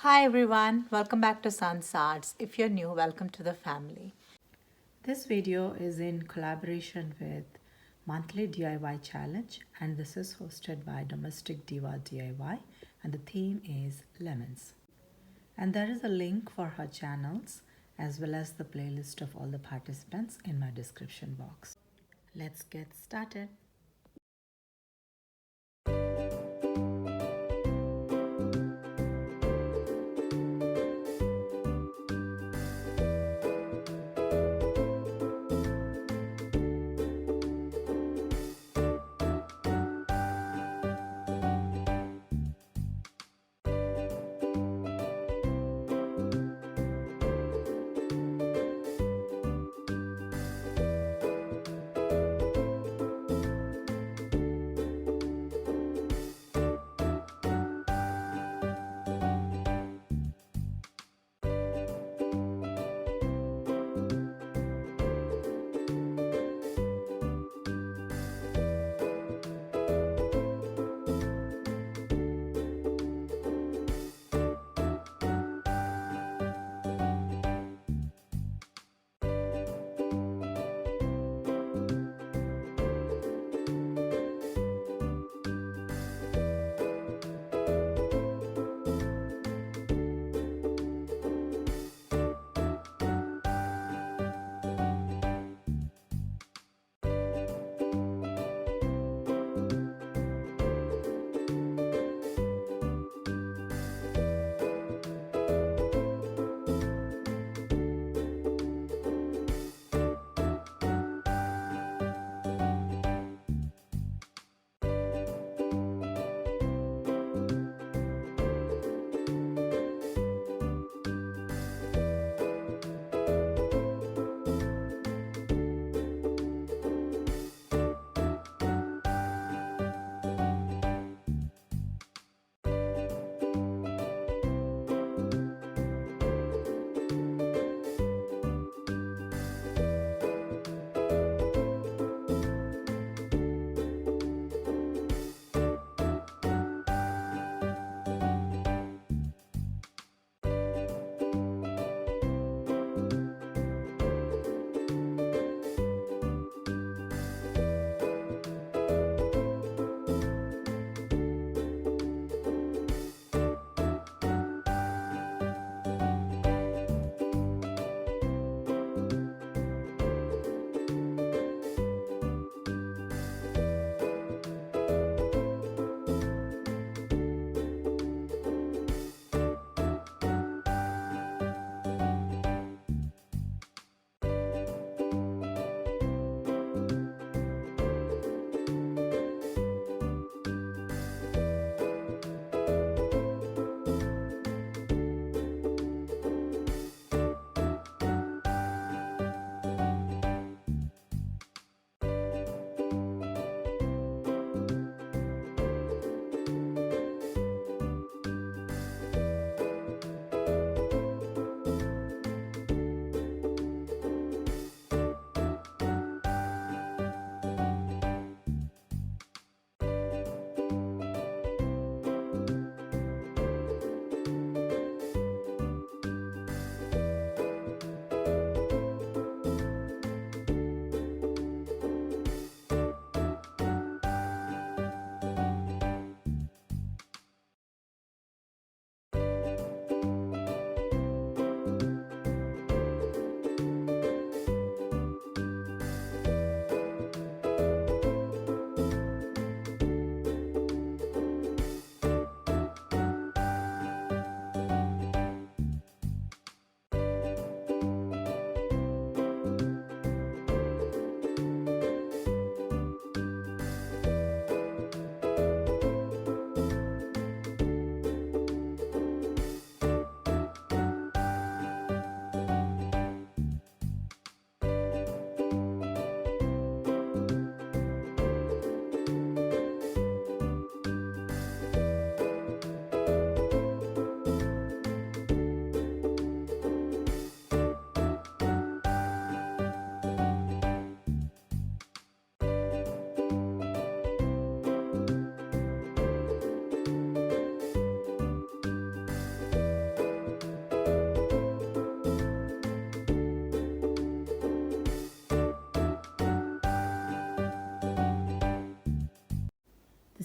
Hi everyone, welcome back to Sun's Arts. If you're new, welcome to the family. This video is in collaboration with Monthly DIY Challenge, and this is hosted by Domestic Diva DIY, and the theme is lemons. And there is a link for her channels as well as the playlist of all the participants in my description box. Let's get started.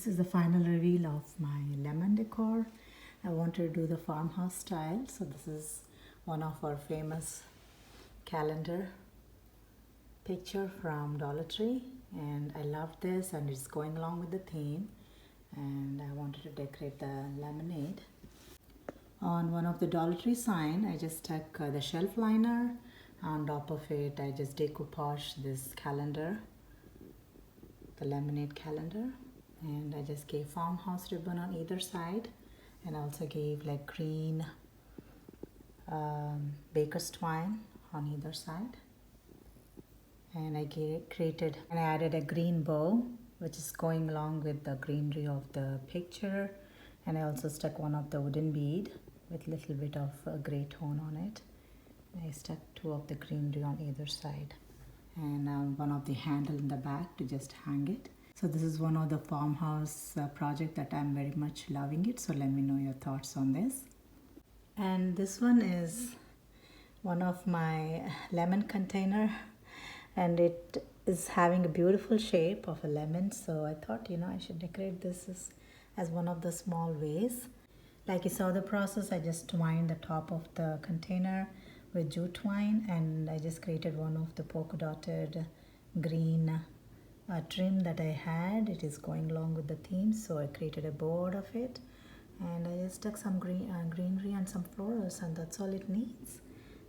this is the final reveal of my lemon decor. I wanted to do the farmhouse style, so this is one of our famous calendar picture from Dollar Tree, and I love this and it's going along with the theme, and I wanted to decorate the lemonade. On one of the Dollar Tree sign, I just stuck the shelf liner. On top of it, I just decoupaged this calendar, the lemonade calendar, and I just gave farmhouse ribbon on either side, and I also gave like green baker's twine on either side. And I created and I added a green bow, which is going along with the greenery of the picture, and I also stuck one of the wooden bead with a little bit of a gray tone on it. I stuck two of the greenery on either side, and one of the handle in the back to just hang it. So this is one of the farmhouse project that I'm very much loving it. So let me know your thoughts on this. And this one is one of my lemon container, and it is having a beautiful shape of a lemon. So I thought, I should decorate this as one of the small ways. Like you saw the process, I just twined the top of the container with jute twine, and I just created one of the polka dotted green trim that I had. It is going along with the theme, so I created a bow out of it, and I just stuck some greenery and some florals, and that's all it needs.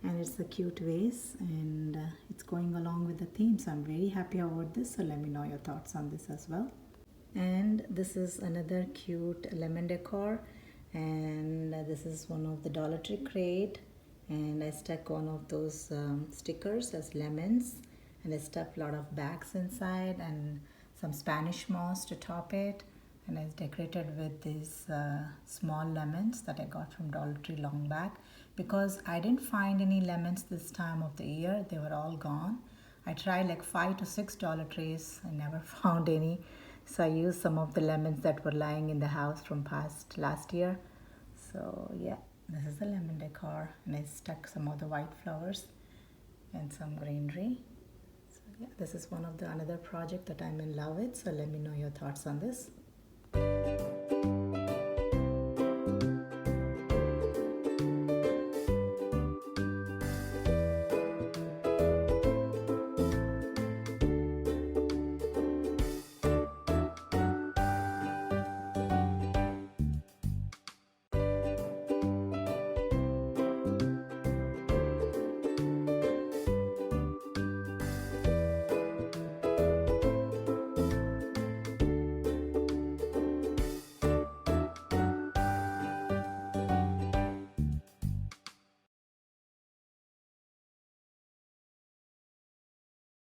And it's a cute vase, and it's going along with the theme, so I'm very happy about this. So let me know your thoughts on this as well. And this is another cute lemon decor, and this is one of the Dollar Tree crate, and I stuck one of those stickers as lemons, and I stuffed a lot of bags inside and some Spanish moss to top it, and I decorated with these small lemons that I got from Dollar Tree long back, because I didn't find any lemons this time of the year. They were all gone. I tried like $5 to $6 Dollar Trees. I never found any. So I used some of the lemons that were lying in the house from last year. So yeah, this is the lemon decor, and I stuck some of the white flowers and some greenery. So yeah, this is another project that I'm in love with. So let me know your thoughts on this.